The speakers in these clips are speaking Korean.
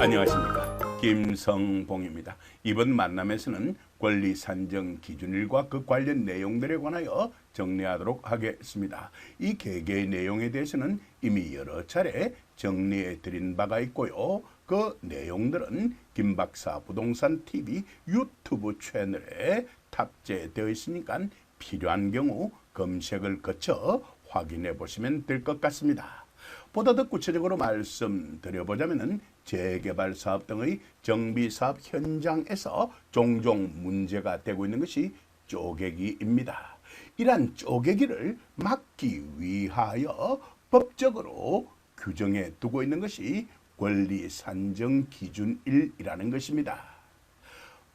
안녕하십니까, 김성봉입니다. 이번 만남에서는 권리 산정 기준일과 그 관련 내용들에 관하여 정리하도록 하겠습니다. 이 개개의 내용에 대해서는 이미 여러 차례 정리해 드린 바가 있고요. 그 내용들은 김박사 부동산 TV 유튜브 채널에 탑재되어 있으니까 필요한 경우 검색을 거쳐 확인해 보시면 될 것 같습니다. 보다 더 구체적으로 말씀드려보자면 재개발 사업 등의 정비 사업 현장에서 종종 문제가 되고 있는 것이 쪼개기입니다. 이러한 쪼개기를 막기 위하여 법적으로 규정해 두고 있는 것이 권리 산정 기준일이라는 것입니다.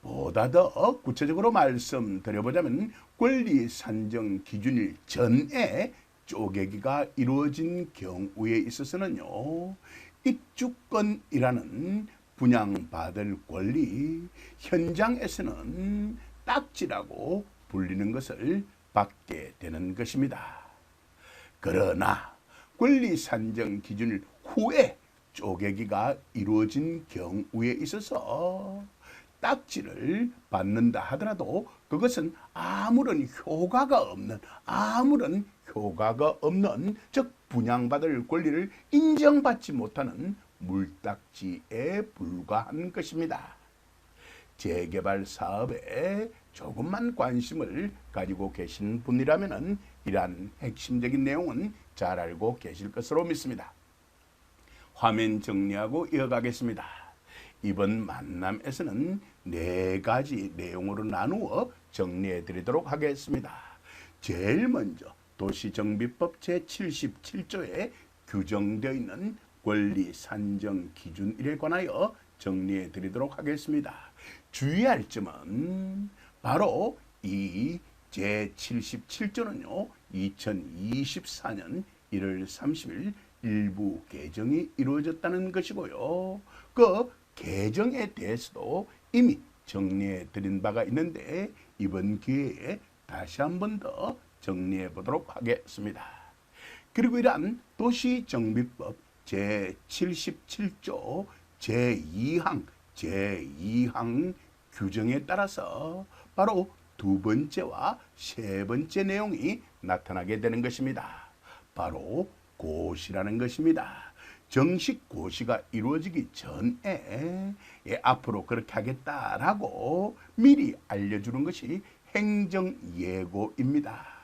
보다 더 구체적으로 말씀드려보자면 권리 산정 기준일 전에 쪼개기가 이루어진 경우에 있어서는요, 입주권이라는 분양받을 권리, 현장에서는 딱지라고 불리는 것을 받게 되는 것입니다. 그러나 권리 산정 기준일 후에 쪼개기가 이루어진 경우에 있어서 딱지를 받는다 하더라도 그것은 아무런 효과가 없는 즉 분양받을 권리를 인정받지 못하는 물딱지에 불과한 것입니다. 재개발 사업에 조금만 관심을 가지고 계신 분이라면 이러한 핵심적인 내용은 잘 알고 계실 것으로 믿습니다. 화면 정리하고 이어가겠습니다. 이번 만남에서는 4가지 내용으로 나누어 정리해 드리도록 하겠습니다. 제일 먼저 도시정비법 제77조에 규정되어 있는 권리 산정 기준일에 관하여 정리해 드리도록 하겠습니다. 주의할 점은 바로 이 제77조는요, 2024년 1월 30일 일부 개정이 이루어졌다는 것이고요. 그 개정에 대해서도 이미 정리해 드린 바가 있는데 이번 기회에 다시 한 번 더 정리해 보도록 하겠습니다. 그리고 이러한 도시정비법 제77조 제2항 규정에 따라서 바로 두 번째와 세 번째 내용이 나타나게 되는 것입니다. 바로 고시라는 것입니다. 정식 고시가 이루어지기 전에 앞으로 그렇게 하겠다라고 미리 알려주는 것이 행정예고입니다.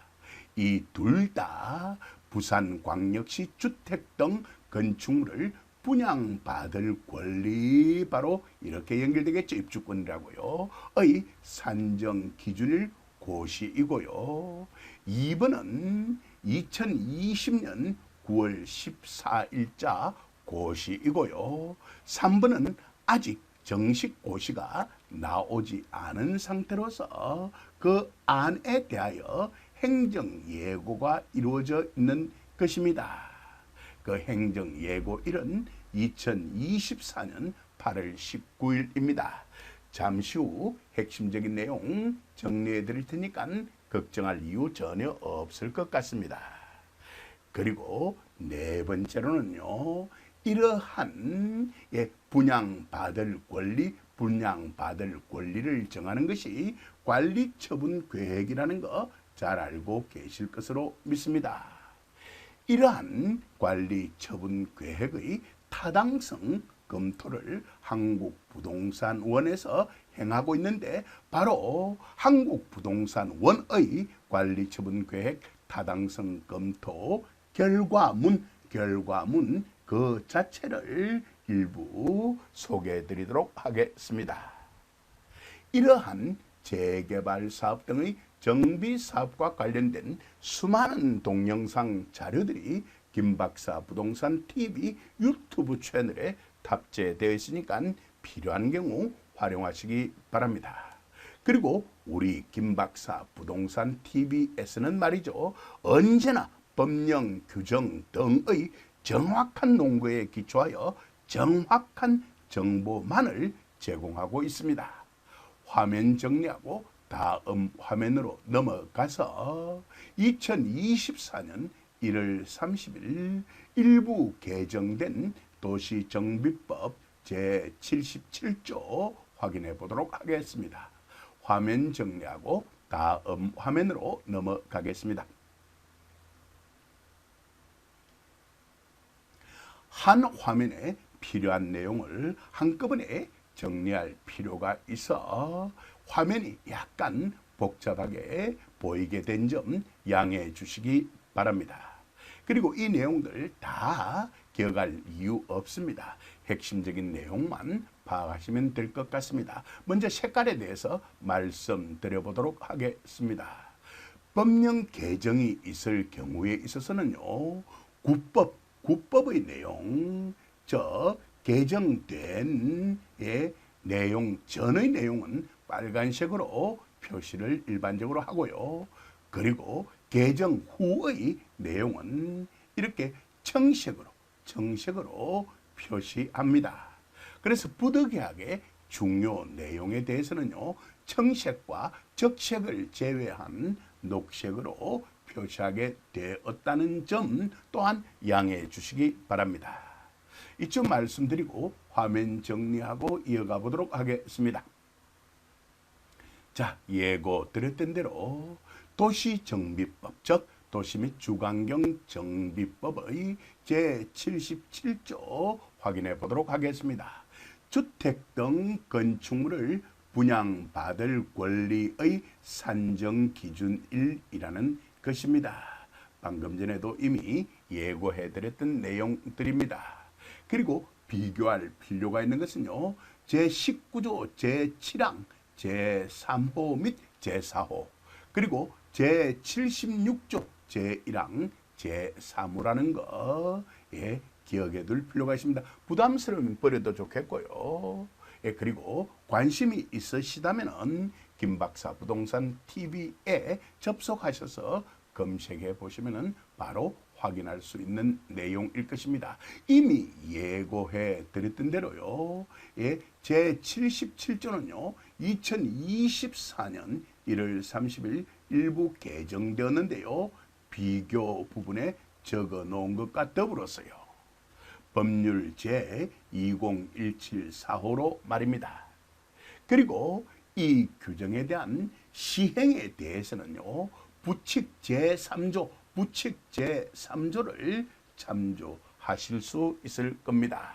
이 둘 다 부산광역시 주택 등 건축물을 분양받을 권리, 바로 이렇게 연결되겠죠. 입주권이라고요. 의 산정 기준일 고시이고요. 2번은 2020년 9월 14일자 고시이고요. 3번은 아직 정식 고시가 나오지 않은 상태로서 그 안에 대하여 행정예고가 이루어져 있는 것입니다. 그 행정예고일은 2024년 8월 19일입니다. 잠시 후 핵심적인 내용 정리해 드릴 테니까 걱정할 이유 전혀 없을 것 같습니다. 그리고 네 번째로는요, 이러한 분양받을 권리를 정하는 것이 관리처분계획이라는 거 잘 알고 계실 것으로 믿습니다. 이러한 관리처분계획의 타당성 검토를 한국부동산원에서 행하고 있는데 바로 한국부동산원의 관리처분계획 타당성 검토 결과문 그 자체를 일부 소개해 드리도록 하겠습니다. 이러한 재개발 사업 등의 정비 사업과 관련된 수많은 동영상 자료들이 김박사 부동산 TV 유튜브 채널에 탑재되어 있으니까 필요한 경우 활용하시기 바랍니다. 그리고 우리 김박사 부동산 TV에서는 말이죠, 언제나 법령 규정 등의 정확한 논거에 기초하여 정확한 정보만을 제공하고 있습니다. 화면 정리하고 다음 화면으로 넘어가서 2024년 1월 30일 일부 개정된 도시정비법 제77조 확인해 보도록 하겠습니다. 화면 정리하고 다음 화면으로 넘어가겠습니다. 한 화면에 필요한 내용을 한꺼번에 정리할 필요가 있어 화면이 약간 복잡하게 보이게 된 점 양해해 주시기 바랍니다. 그리고 이 내용들 다 기억할 이유 없습니다. 핵심적인 내용만 파악하시면 될 것 같습니다. 먼저 색깔에 대해서 말씀드려 보도록 하겠습니다. 법령 개정이 있을 경우에 있어서는요, 국법의 내용, 개정된 내용 전의 내용은 빨간색으로 표시를 일반적으로 하고요. 그리고 개정 후의 내용은 이렇게 청색으로 표시합니다. 그래서 부득이하게 중요 내용에 대해서는요, 청색과 적색을 제외한 녹색으로 표시하게 되었다는 점 또한 양해해 주시기 바랍니다. 이쯤 말씀드리고 화면 정리하고 이어가 보도록 하겠습니다. 자, 예고 드렸던 대로 도시정비법, 즉 도시 및 주관경 정비법의 제77조 확인해 보도록 하겠습니다. 주택 등 건축물을 분양받을 권리의 산정 기준일이라는 것입니다. 방금 전에도 이미 예고해 드렸던 내용들입니다. 그리고 비교할 필요가 있는 것은요, 제19조 제7항 제3호 및 제4호 그리고 제76조 제1항 제3호라는 거 기억해 둘 필요가 있습니다. 부담스러우면 버려도 좋겠고요. 그리고 관심이 있으시다면 김박사 부동산 TV에 접속하셔서 검색해 보시면 바로 확인할 수 있는 내용일 것입니다. 이미 예고해 드렸던 대로요. 제77조는요. 2024년 1월 30일 일부 개정되었는데요. 비교 부분에 적어 놓은 것과 더불어서요. 법률 제201745로 말입니다. 그리고 이 규정에 대한 시행에 대해서는요. 부칙 제3조를 참조하실 수 있을 겁니다.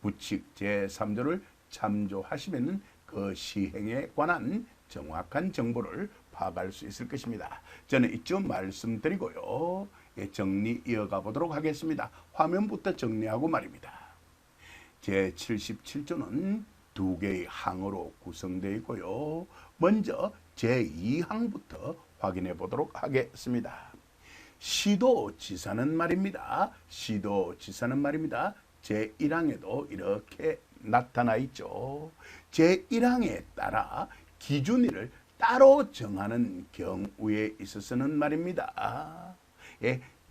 부칙 제3조를 참조하시면 그 시행에 관한 정확한 정보를 파악할 수 있을 것입니다. 저는 이쯤 말씀드리고요. 정리 이어가 보도록 하겠습니다. 화면부터 정리하고 말입니다. 제77조는 두 개의 항으로 구성되어 있고요. 먼저 제2항부터 확인해 보도록 하겠습니다. 시도지사는 말입니다. 제1항에도 이렇게 나타나 있죠. 제1항에 따라 기준일을 따로 정하는 경우에 있어서는 말입니다.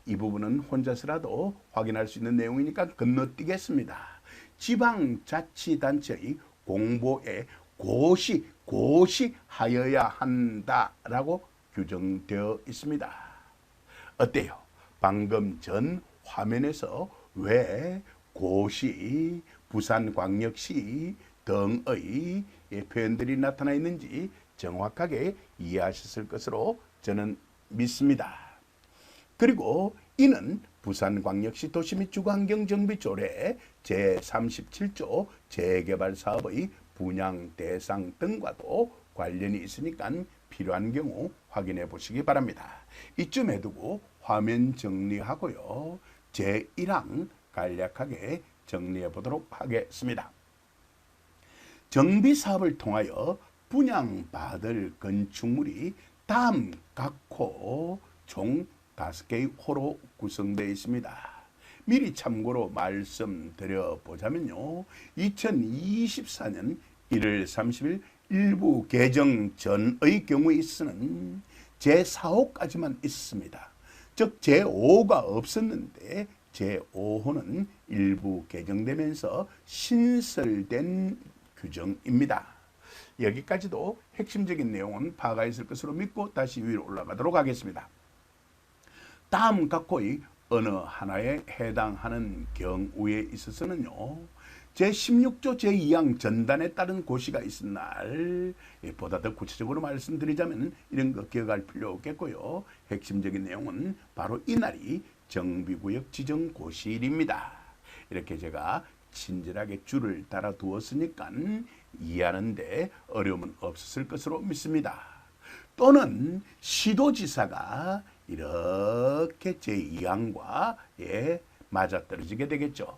이 부분은 혼자서라도 확인할 수 있는 내용이니까 건너뛰겠습니다. 지방자치단체의 공보에 고시하여야 한다라고 규정되어 있습니다. 어때요? 방금 전 화면에서 왜 고시, 부산광역시 등의 표현들이 나타나 있는지 정확하게 이해하셨을 것으로 저는 믿습니다. 그리고 이는 부산광역시 도시 및 주거환경정비조례 제37조 재개발사업의 분양 대상 등과도 관련이 있으니까 필요한 경우 확인해 보시기 바랍니다. 이쯤에 두고 화면 정리하고요. 제1항 간략하게 정리해 보도록 하겠습니다. 정비사업을 통하여 분양받을 건축물이 다음 각호 총 5개의 호로 구성되어 있습니다. 미리 참고로 말씀드려 보자면요. 2024년 1월 30일 일부 개정 전의 경우에 있어서는 제4호까지만 있습니다. 즉 제5호가 없었는데 제5호는 일부 개정되면서 신설된 규정입니다. 여기까지도 핵심적인 내용은 파악하였을 것으로 믿고 다시 위로 올라가도록 하겠습니다. 다음 각호의 어느 하나에 해당하는 경우에 있어서는요. 제16조 제2항 전단에 따른 고시가 있은 날, 보다 더 구체적으로 말씀드리자면 이런 거 기억할 필요 없겠고요. 핵심적인 내용은 바로 이날이 정비구역 지정 고시일입니다. 이렇게 제가 친절하게 줄을 달아 두었으니까 이해하는데 어려움은 없었을 것으로 믿습니다. 또는 시도지사가 이렇게 제2항과 맞아떨어지게 되겠죠.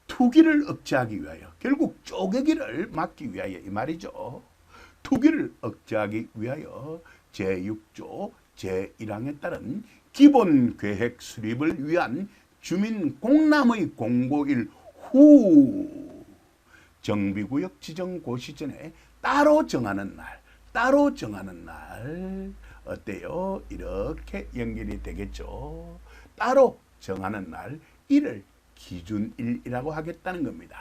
투기를 억제하기 위하여, 결국 쪼개기를 막기 위하여 이 말이죠. 투기를 억제하기 위하여 제6조 제1항에 따른 기본계획 수립을 위한 주민 공람의 공고일 후 정비구역 지정 고시 전에 따로 정하는 날 어때요? 이렇게 연결이 되겠죠. 따로 정하는 날 이를 기준일이라고 하겠다는 겁니다.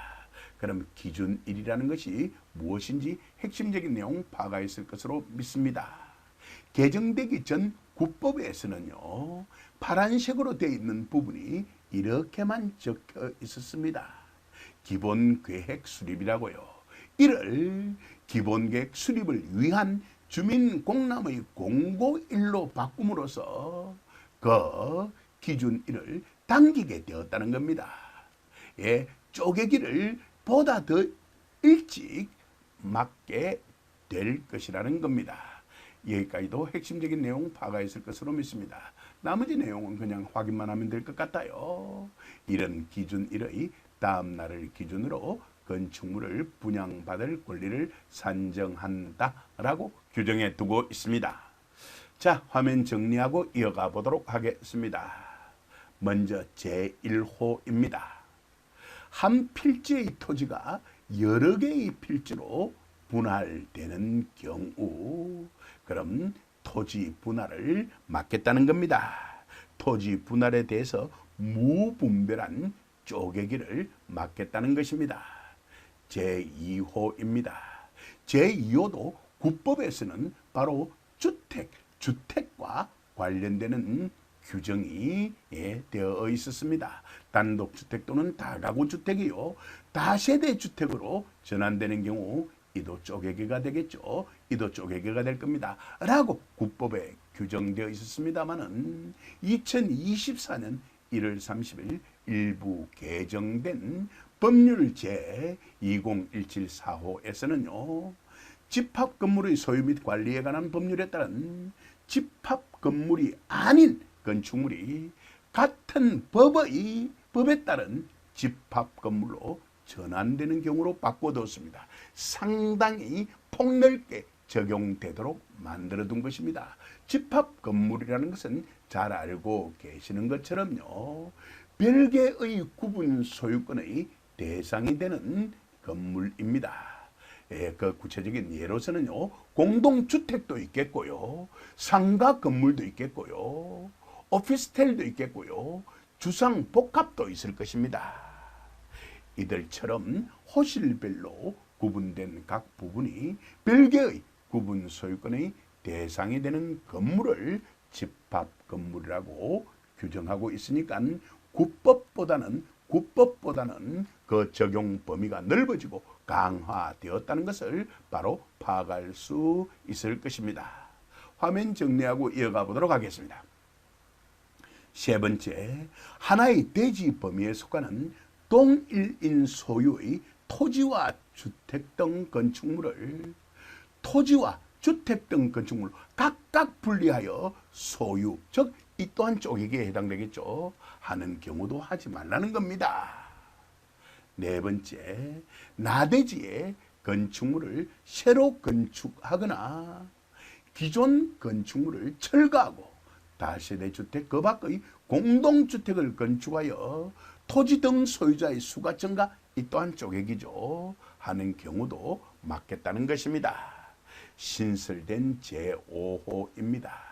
그럼 기준일이라는 것이 무엇인지 핵심적인 내용 파악하 있을 것으로 믿습니다. 개정되기 전 국법에서는요, 파란색으로 되어 있는 부분이 이렇게만 적혀 있었습니다. 기본계획 수립이라고요. 이를 기본계획 수립을 위한 주민 공람의 공고일로 바꿈으로써 그 기준일을 당기게 되었다는 겁니다. 쪼개기를 보다 더 일찍 막게 될 것이라는 겁니다. 여기까지도 핵심적인 내용 파악하 있을 것으로 믿습니다. 나머지 내용은 그냥 확인만 하면 될 것 같아요. 이런 기준일의 다음 날을 기준으로 건축물을 분양받을 권리를 산정한다라고 규정해 두고 있습니다. 자, 화면 정리하고 이어가 보도록 하겠습니다. 먼저 제1호입니다. 한 필지의 토지가 여러 개의 필지로 분할되는 경우, 그럼 토지 분할을 막겠다는 겁니다. 토지 분할에 대해서 무분별한 쪼개기를 막겠다는 것입니다. 제2호입니다. 제2호도 국법에서는 바로 주택과 관련되는 규정이 되어 있었습니다. 단독주택 또는 다가구주택이요, 다세대주택으로 전환되는 경우 이도 쪼개기가 되겠죠. 이도 쪼개기가 될 겁니다. 라고 국법에 규정되어 있었습니다만은 2024년 1월 30일 일부 개정된 법률 제 201745에서는요, 집합건물의 소유 및 관리에 관한 법률에 따른 집합건물이 아닌 건축물이 같은 법에 따른 집합건물로 전환되는 경우로 바꿔두었습니다. 상당히 폭넓게 적용되도록 만들어둔 것입니다. 집합건물이라는 것은 잘 알고 계시는 것처럼요, 별개의 구분 소유권의 대상이 되는 건물입니다. 그 구체적인 예로서는요, 공동주택도 있겠고요, 상가 건물도 있겠고요, 오피스텔도 있겠고요, 주상복합도 있을 것입니다. 이들처럼 호실별로 구분된 각 부분이 별개의 구분 소유권의 대상이 되는 건물을 집합건물이라고 규정하고 있으니까 국법보다는 그 적용 범위가 넓어지고 강화되었다는 것을 바로 파악할 수 있을 것입니다. 화면 정리하고 이어가 보도록 하겠습니다. 세 번째, 하나의 대지 범위에 속하는 동일인 소유의 토지와 주택 등 건축물을 각각 분리하여 소유, 즉 이 또한 쪼개기에 해당되겠죠, 하는 경우도 하지 말라는 겁니다. 네 번째, 나대지에 건축물을 새로 건축하거나 기존 건축물을 철거하고 다세대 주택 그 밖의 공동주택을 건축하여 토지 등 소유자의 수가 증가, 이 또한 쪼개기죠, 하는 경우도 막겠다는 것입니다. 신설된 제5호입니다.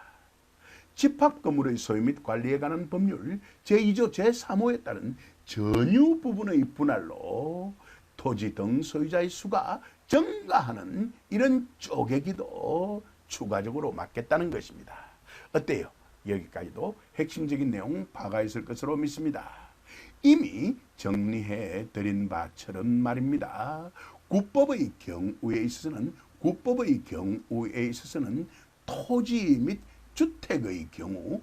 집합건물의 소유 및 관리에 관한 법률 제2조 제3호에 따른 전유 부분의 분할로 토지 등 소유자의 수가 증가하는 이런 쪼개기도 추가적으로 막겠다는 것입니다. 어때요? 여기까지도 핵심적인 내용 파악하 있을 것으로 믿습니다. 이미 정리해 드린 바처럼 말입니다. 구법의 경우에 있어서는 토지 및 주택의 경우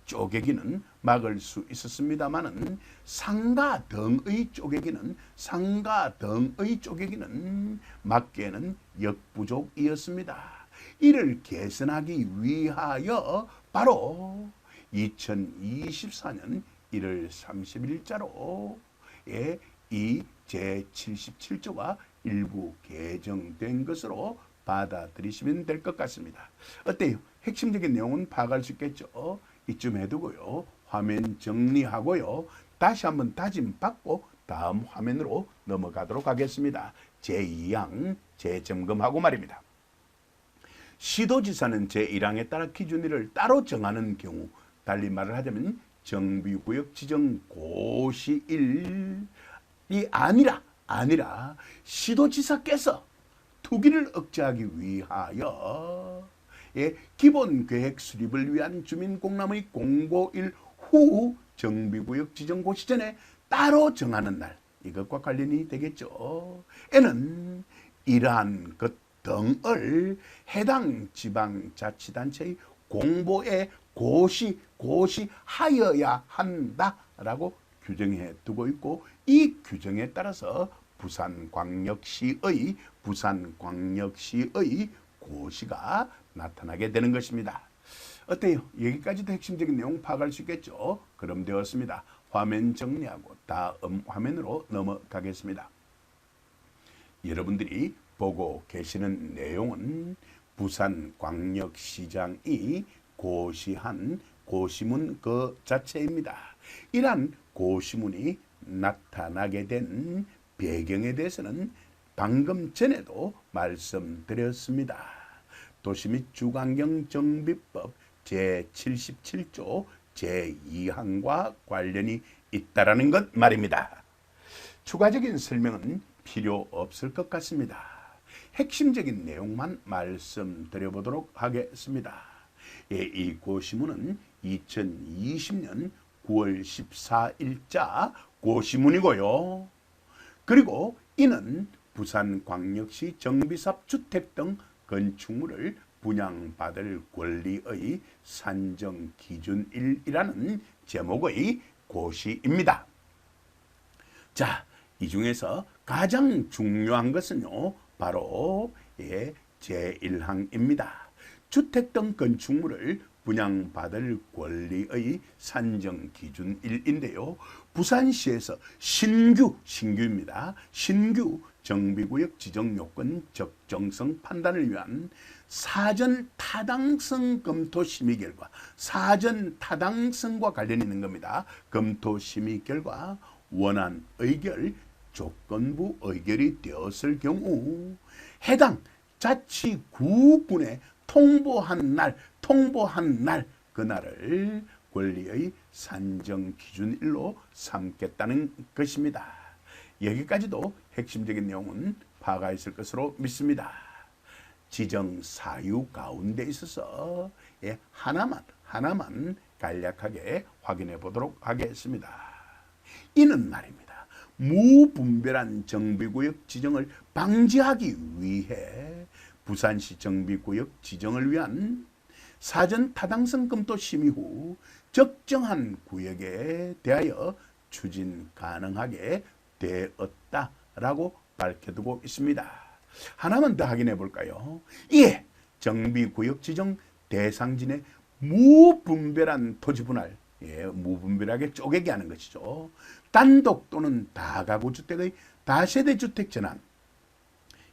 쪼개기는 막을 수 있었습니다마는 상가 등의 쪼개기는 막기에는 역부족이었습니다. 이를 개선하기 위하여 바로 2024년 1월 30일자로 이 제77조가 일부 개정된 것으로 받아들이시면 될 것 같습니다. 어때요? 핵심적인 내용은 파악할 수 있겠죠? 이쯤 해두고요. 화면 정리하고요. 다시 한번 다짐 받고 다음 화면으로 넘어가도록 하겠습니다. 제2항 재점검하고 말입니다. 시도지사는 제1항에 따라 기준일을 따로 정하는 경우, 달리 말을 하자면 정비구역 지정 고시일이 아니라 시도지사께서 투기를 억제하기 위하여 기본계획 수립을 위한 주민공람의 공고일 후 정비구역 지정 고시 전에 따로 정하는 날, 이것과 관련이 되겠죠. 에는 이러한 것 등을 해당 지방자치단체의 공보에 고시하여야 한다라고 규정해 두고 있고, 이 규정에 따라서 부산광역시의 고시가 나타나게 되는 것입니다. 어때요? 여기까지도 핵심적인 내용 파악할 수 있겠죠? 그럼 되었습니다. 화면 정리하고 다음 화면으로 넘어가겠습니다. 여러분들이 보고 계시는 내용은 부산광역시장이 고시한 고시문 그 자체입니다. 이러한 고시문이 나타나게 된 배경에 대해서는 방금 전에도 말씀드렸습니다. 도시 및 주관경 정비법 제77조 제2항과 관련이 있다라는 것 말입니다. 추가적인 설명은 필요 없을 것 같습니다. 핵심적인 내용만 말씀드려보도록 하겠습니다. 이 고시문은 2020년 9월 14일자 고시문이고요. 그리고 이는 부산광역시 정비사업 주택 등 건축물을 분양받을 권리의 산정 기준일이라는 제목의 고시입니다. 자, 이 중에서 가장 중요한 것은요, 바로 제1항입니다. 주택 등 건축물을 분양받을 권리의 산정 기준일인데요. 부산시에서 신규입니다. 신규 정비구역 지정 요건 적정성 판단을 위한 사전 타당성 검토 심의 결과, 사전 타당성과 관련이 있는 겁니다. 검토 심의 결과 원안 의결, 조건부 의결이 되었을 경우 해당 자치구군에 통보한 날 그날을 권리의 산정 기준일로 삼겠다는 것입니다. 여기까지도 핵심적인 내용은 파악가 있을 것으로 믿습니다. 지정 사유 가운데 있어서 하나만 간략하게 확인해 보도록 하겠습니다. 이는 말입니다. 무분별한 정비구역 지정을 방지하기 위해 부산시 정비구역 지정을 위한 사전 타당성 검토 심의 후 적정한 구역에 대하여 추진 가능하게 되었다라고 밝혀두고 있습니다. 하나만 더 확인해 볼까요? 이에 정비구역 지정 대상진의 무분별한 토지 분할, 무분별하게 쪼개기 하는 것이죠. 단독 또는 다가구 주택의 다세대 주택 전환,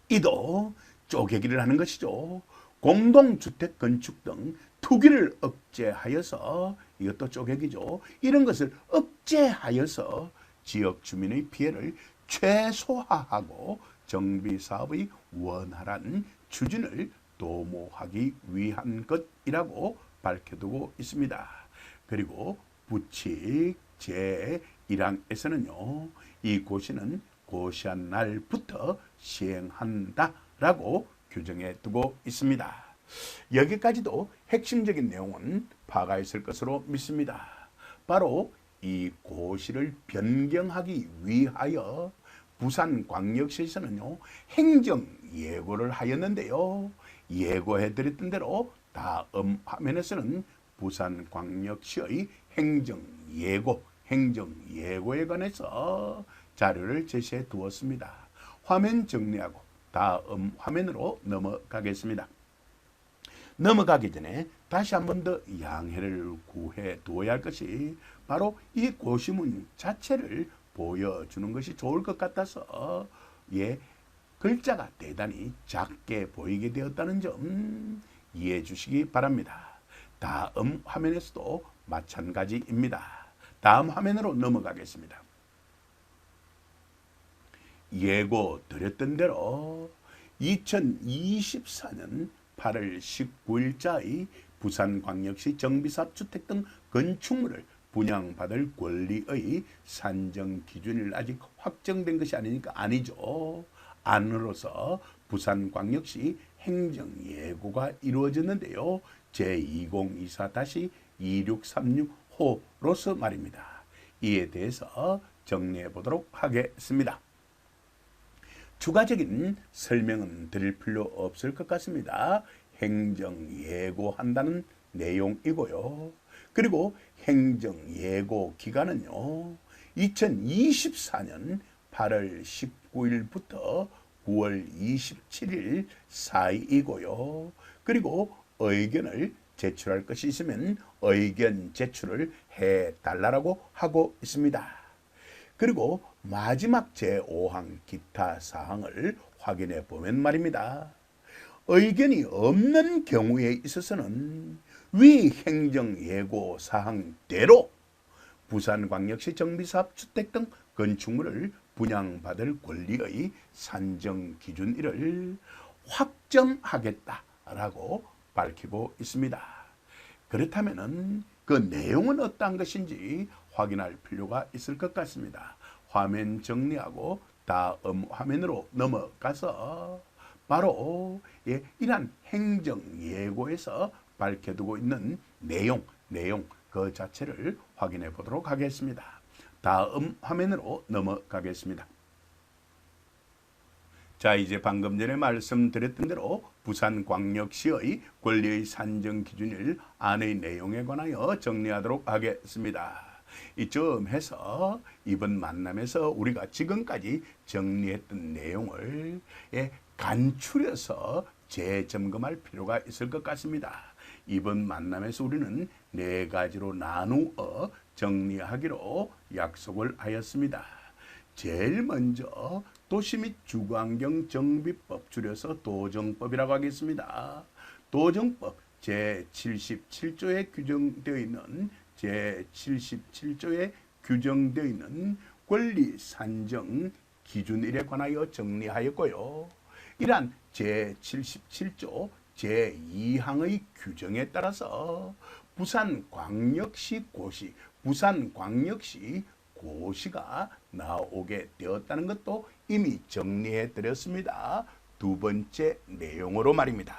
이도 쪼개기를 하는 것이죠. 공동주택 건축 등 투기를 억제하여서, 이것도 쪼개기죠. 이런 것을 억제하여서 지역 주민의 피해를 최소화하고 정비사업의 원활한 추진을 도모하기 위한 것이라고 밝혀두고 있습니다. 그리고 부칙 제1항에서는요, 이 고시는 고시한 날부터 시행한다라고 규정해 두고 있습니다. 여기까지도 핵심적인 내용은 파악가 있을 것으로 믿습니다. 바로 이 고시를 변경하기 위하여 부산광역시에서는요 행정 예고를 하였는데요. 예고해드렸던 대로 다음 화면에서는 부산광역시의 행정예고에 관해서 자료를 제시해 두었습니다. 화면 정리하고 다음 화면으로 넘어가겠습니다. 넘어가기 전에 다시 한 번 더 양해를 구해 두어야 할 것이 바로 이 고시문 자체를 보여주는 것이 좋을 것 같아서 글자가 대단히 작게 보이게 되었다는 점 이해해 주시기 바랍니다. 다음 화면에서도 마찬가지입니다. 다음 화면으로 넘어가겠습니다. 예고 드렸던 대로 2024년 8월 19일자의 부산광역시 정비사업 주택 등 건축물을 분양받을 권리의 산정 기준이 아직 확정된 것이 아니니까 아니죠. 안으로서 부산광역시 행정예고가 이루어졌는데요. 제2024-2636호로서 말입니다. 이에 대해서 정리해 보도록 하겠습니다. 추가적인 설명은 드릴 필요 없을 것 같습니다. 행정예고한다는 내용이고요. 그리고 행정예고 기간은요. 2024년 8월 19일부터 9월 27일 사이이고요. 그리고 의견을 제출할 것이 있으면 의견 제출을 해달라고 하고 있습니다. 그리고 마지막 제5항 기타 사항을 확인해 보면 말입니다. 의견이 없는 경우에 있어서는 위 행정예고 사항대로 부산광역시 정비사업 주택 등 건축물을 분양받을 권리의 산정 기준일을 확정하겠다라고 밝히고 있습니다. 그렇다면 그 내용은 어떠한 것인지 확인할 필요가 있을 것 같습니다. 화면 정리하고 다음 화면으로 넘어가서 바로 이러한 행정예고에서 밝혀두고 있는 내용 그 자체를 확인해 보도록 하겠습니다. 다음 화면으로 넘어가겠습니다. 자, 이제 방금 전에 말씀드렸던 대로 부산광역시의 권리의 산정 기준일 안의 내용에 관하여 정리하도록 하겠습니다. 이쯤해서 이번 만남에서 우리가 지금까지 정리했던 내용을 간추려서 재점검할 필요가 있을 것 같습니다. 이번 만남에서 우리는 4가지로 나누어 정리하기로 약속을 하였습니다. 제일 먼저 도시 및 주거환경 정비법, 줄여서 도정법이라고 하겠습니다. 도정법 제77조에 규정되어 있는 권리 산정 기준일에 관하여 정리하였고요. 이러한 제77조 제2항의 규정에 따라서 부산광역시 고시가 나오게 되었다는 것도 이미 정리해 드렸습니다. 두 번째 내용으로 말입니다.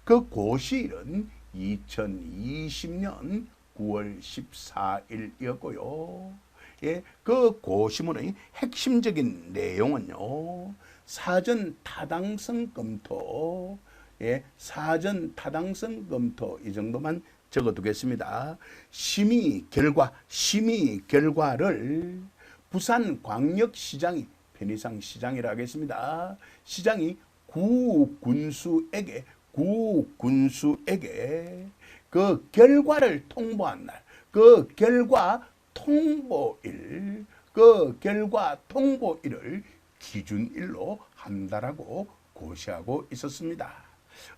그 고시일은 2020년 9월 14일이었고요. 그 고시문의 핵심적인 내용은요. 사전 타당성 검토, 이 정도만 적어두겠습니다. 심의 결과를 부산광역시장이, 편의상 시장이라 하겠습니다. 시장이 구군수에게 그 결과를 통보한 날, 그 결과 통보일을 기준일로 한다라고 고시하고 있었습니다.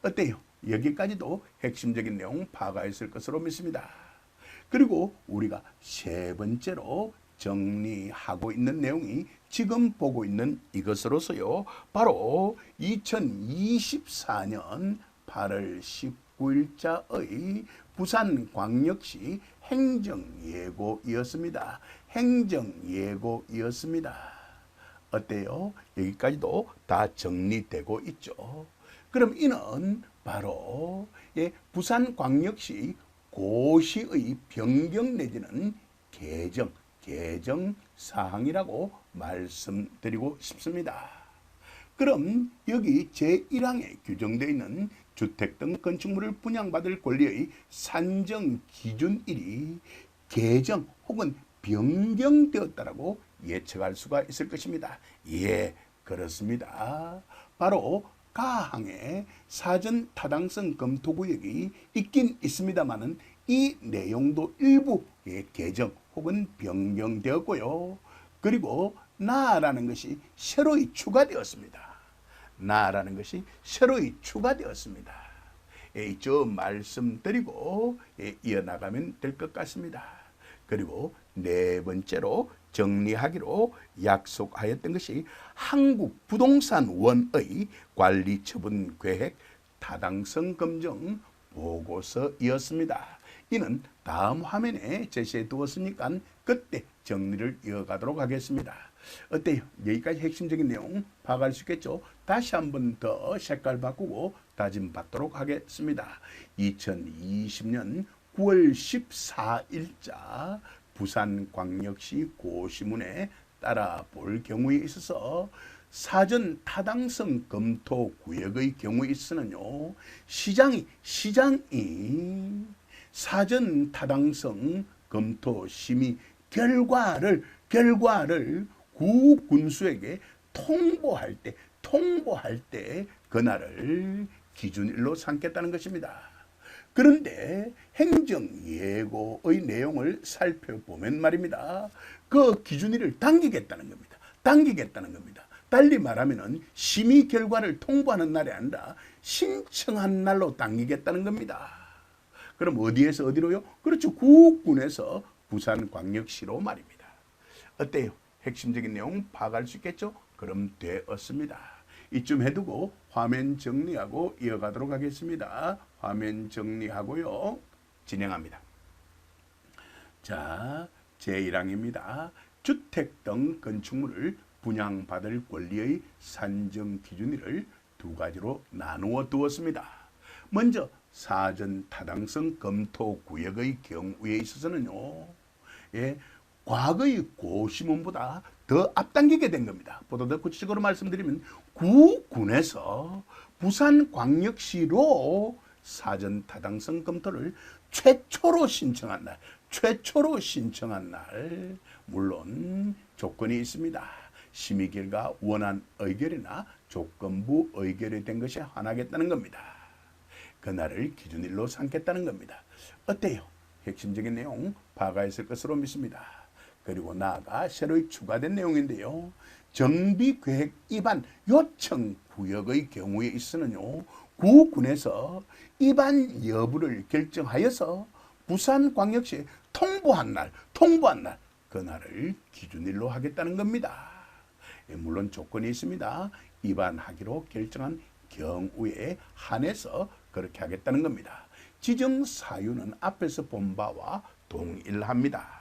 어때요? 여기까지도 핵심적인 내용 파악했을 것으로 믿습니다. 그리고 우리가 세 번째로 정리하고 있는 내용이 지금 보고 있는 이것으로서요. 바로 2024년 8월 19일자의 부산광역시 행정예고이었습니다. 어때요? 여기까지도 다 정리되고 있죠. 그럼 이는 바로 부산광역시 고시의 변경 내지는 개정 사항이라고 말씀드리고 싶습니다. 그럼 여기 제1항에 규정되어 있는 주택 등 건축물을 분양받을 권리의 산정 기준일이 개정 혹은 변경되었다라고 예측할 수가 있을 것입니다. 예, 그렇습니다. 바로 가항에 사전 타당성 검토 구역이 있긴 있습니다만은 이 내용도 일부 개정 혹은 변경되었고요. 그리고 나라는 것이 새로이 추가되었습니다. 나라는 것이 새로이 추가되었습니다. 이점 말씀드리고 이어나가면 될 것 같습니다. 그리고 네 번째로 정리하기로 약속하였던 것이 한국부동산원의 관리처분계획 타당성 검증 보고서이었습니다. 이는 다음 화면에 제시해 두었으니까 그때 정리를 이어가도록 하겠습니다. 어때요? 여기까지 핵심적인 내용 파악할 수 있겠죠? 다시 한 번 더 색깔 바꾸고 다짐 받도록 하겠습니다. 2020년 9월 14일자 부산광역시 고시문에 따라 볼 경우에 있어서 사전 타당성 검토 구역의 경우에 있어서는요, 시장이 사전 타당성 검토 심의 결과를 구 군수에게 통보할 때 그날을 기준일로 삼겠다는 것입니다. 그런데 행정예고의 내용을 살펴보면 말입니다. 그 기준일을 당기겠다는 겁니다. 달리 말하면 심의 결과를 통보하는 날이 아니라 신청한 날로 당기겠다는 겁니다. 그럼 어디에서 어디로요? 그렇죠. 구군에서 부산광역시로 말입니다. 어때요? 핵심적인 내용 파악할 수 있겠죠? 그럼 되었습니다. 이쯤 해두고 화면 정리하고 이어가도록 하겠습니다. 화면 정리하고요. 진행합니다. 자, 제1항입니다. 주택 등 건축물을 분양받을 권리의 산정 기준일을 두 가지로 나누어 두었습니다. 먼저 사전 타당성 검토 구역의 경우에 있어서는요, 과거의 고시문보다 더 앞당기게 된 겁니다. 보다 더 구체적으로 말씀드리면 구군에서 부산광역시로 사전 타당성 검토를 최초로 신청한 날, 물론 조건이 있습니다. 심의 결과 원안 의결이나 조건부 의결이 된 것이 하나겠다는 겁니다. 그날을 기준일로 삼겠다는 겁니다. 어때요? 핵심적인 내용 파악했을 것으로 믿습니다. 그리고 나아가 새로 추가된 내용인데요. 정비계획 위반 요청 구역의 경우에 있어서는요, 구군에서 위반 여부를 결정하여서 부산광역시에 통보한 날, 그날을 기준일로 하겠다는 겁니다. 물론 조건이 있습니다. 위반하기로 결정한 경우에 한해서 그렇게 하겠다는 겁니다. 지정 사유는 앞에서 본 바와 동일합니다.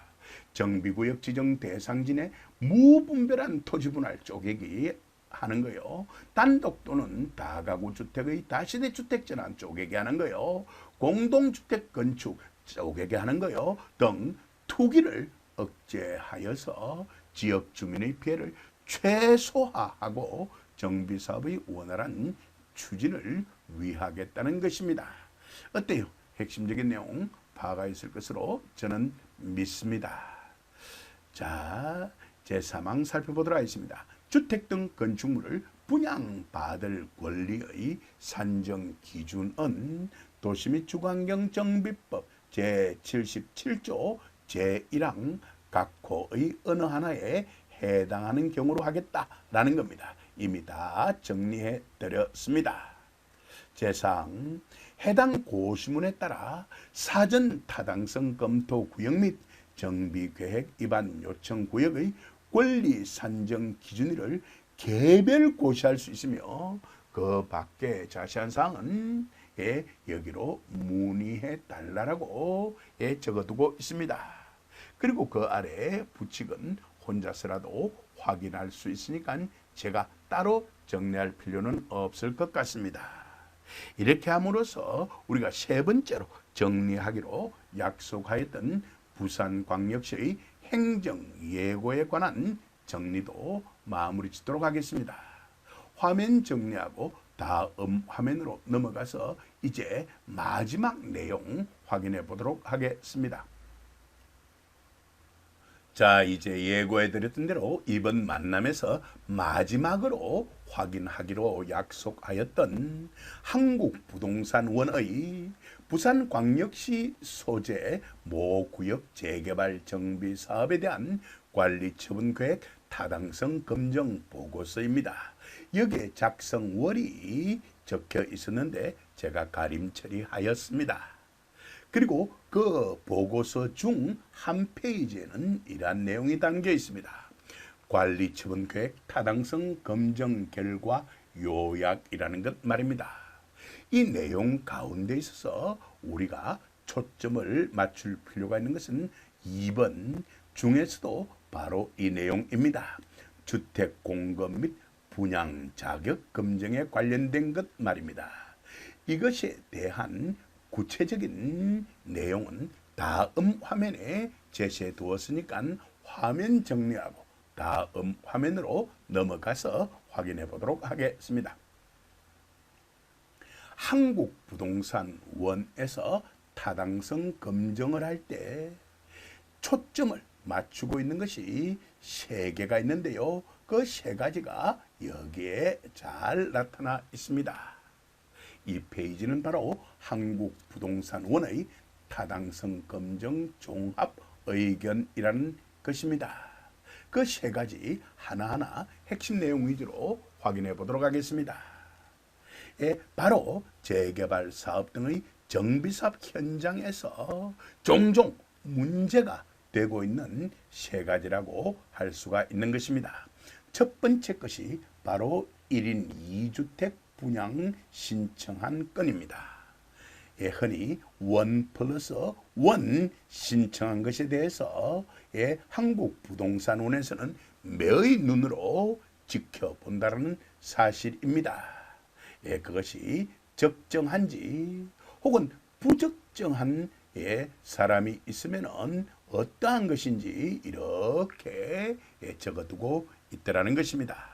정비구역 지정 대상진의 무분별한 토지 분할 쪼개기 하는 거요. 단독 또는 다가구 주택의 다세대 주택 전환 쪼개기 하는 거요. 공동주택 건축 쪼개기 하는 거요. 등 투기를 억제하여서 지역 주민의 피해를 최소화하고 정비사업의 원활한 추진을 위하겠다는 것입니다. 어때요? 핵심적인 내용 파악했을 것으로 저는 믿습니다. 자, 제3항 살펴보도록 하겠습니다. 주택 등 건축물을 분양받을 권리의 산정 기준은 도시 및 주거환경정비법 제77조 제1항 각 호의 어느 하나에 해당하는 경우로 하겠다라는 겁니다. 이미 다 정리해 드렸습니다. 제4항 해당 고시문에 따라 사전 타당성 검토 구역 및 정비계획 위반 요청 구역의 권리 산정 기준일을 개별 고시할 수 있으며 그 밖에 자세한 사항은 여기로 문의해 달라고 적어두고 있습니다. 그리고 그 아래 부칙은 혼자서라도 확인할 수 있으니까 제가 따로 정리할 필요는 없을 것 같습니다. 이렇게 함으로써 우리가 세 번째로 정리하기로 약속하였던 부산광역시의 행정예고에 관한 정리도 마무리 짓도록 하겠습니다. 화면 정리하고 다음 화면으로 넘어가서 이제 마지막 내용 확인해 보도록 하겠습니다. 자, 이제 예고해 드렸던 대로 이번 만남에서 마지막으로 확인하기로 약속하였던 한국부동산원의 부산광역시 소재 모 구역 재개발 정비 사업에 대한 관리처분계획 타당성 검증 보고서입니다. 여기에 작성월이 적혀 있었는데 제가 가림 처리하였습니다. 그리고 그 보고서 중 한 페이지에는 이러한 내용이 담겨 있습니다. 관리처분계획 타당성 검증 결과 요약이라는 것 말입니다. 이 내용 가운데 있어서 우리가 초점을 맞출 필요가 있는 것은 2번 중에서도 바로 이 내용입니다. 주택 공급 및 분양 자격 검증에 관련된 것 말입니다. 이것에 대한 구체적인 내용은 다음 화면에 제시해 두었으니까 화면 정리하고 다음 화면으로 넘어가서 확인해 보도록 하겠습니다. 한국부동산원에서 타당성 검증을 할 때 초점을 맞추고 있는 것이 3개가 있는데요. 그 3가지가 여기에 잘 나타나 있습니다. 이 페이지는 바로 한국부동산원의 타당성 검증 종합 의견이라는 것입니다. 그 3가지 하나하나 핵심 내용 위주로 확인해 보도록 하겠습니다. 바로 재개발 사업 등의 정비사업 현장에서 종종 문제가 되고 있는 3가지라고 할 수가 있는 것입니다. 첫 번째 것이 바로 1인 2주택 분양 신청한 건입니다. 흔히 1+1 신청한 것에 대해서 한국부동산원에서는 매의 눈으로 지켜본다는 사실입니다. 그것이 적정한지 혹은 부적정한 사람이 있으면 어떠한 것인지 이렇게 적어두고 있더라는 것입니다.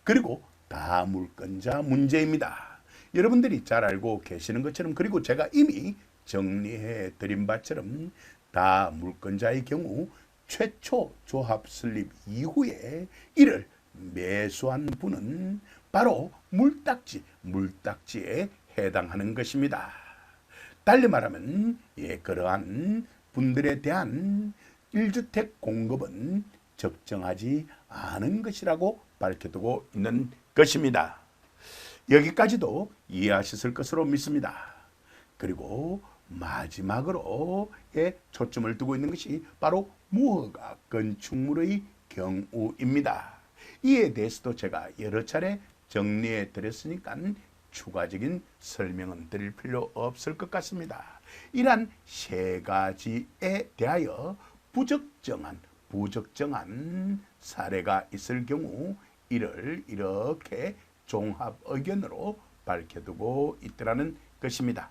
그리고 다물건자 문제입니다. 여러분들이 잘 알고 계시는 것처럼 그리고 제가 이미 정리해 드린 바처럼 다물건자의 경우 최초 조합 설립 이후에 이를 매수한 분은 바로 물딱지에 해당하는 것입니다. 달리 말하면 그러한 분들에 대한 1주택 공급은 적정하지 않은 것이라고 밝혀두고 있는 것입니다. 여기까지도 이해하셨을 것으로 믿습니다. 그리고 마지막으로 초점을 두고 있는 것이 바로 무허가 건축물의 경우입니다. 이에 대해서도 제가 여러 차례 정리해 드렸으니까 추가적인 설명은 드릴 필요 없을 것 같습니다. 이러한 3가지에 대하여 부적정한 사례가 있을 경우 이를 이렇게 종합 의견으로 밝혀두고 있더라는 것입니다.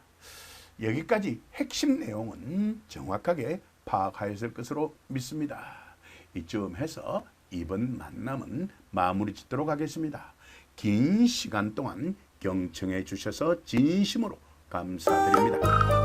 여기까지 핵심 내용은 정확하게 파악하였을 것으로 믿습니다. 이쯤 해서 이번 만남은 마무리 짓도록 하겠습니다. 긴 시간 동안 경청해 주셔서 진심으로 감사드립니다.